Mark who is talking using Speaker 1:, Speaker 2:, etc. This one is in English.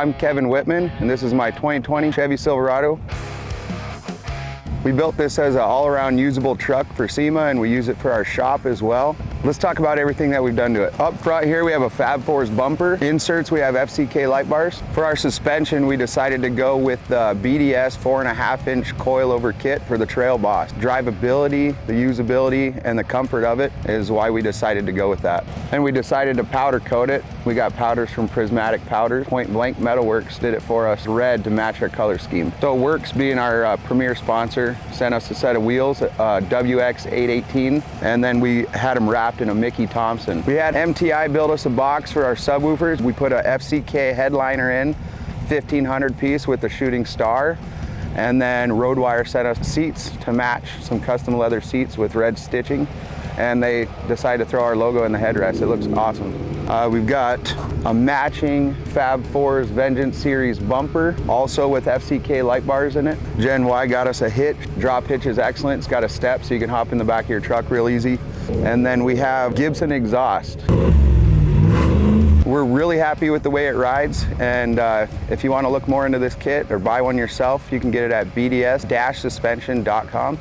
Speaker 1: I'm Kevin Whitman, and this is my 2020 Chevy Silverado. We built this as an all-around usable truck for SEMA, and we use it for our shop as well. Let's talk about everything that we've done to it. Up front here, we have a Fab Fours bumper. Inserts, we have FCK light bars. For our suspension, we decided to go with the BDS 4.5-inch coilover kit for the Trail Boss. Drivability, the usability, and the comfort of it is why we decided to go with that. And we decided to powder coat it. We got powders from Prismatic Powders. Point Blank Metalworks did it for us, red, to match our color scheme. So Works, being our premier sponsor, sent us a set of wheels, WX 818, and then we had them wrapped in a Mickey Thompson. We had MTI build us a box for our subwoofers. We put a FCK headliner in, 1500 piece with the shooting star, and then Roadwire sent us seats to match, some custom leather seats with red stitching, and they decided to throw our logo in the headrest. It looks awesome. We've got a matching Fab Fours Vengeance Series bumper, also with FCK light bars in it. Gen Y got us a hitch. Drop hitch is excellent. It's got a step so you can hop in the back of your truck real easy. And then we have Gibson exhaust. We're really happy with the way it rides, and if you want to look more into this kit or buy one yourself, you can get it at bds-suspension.com.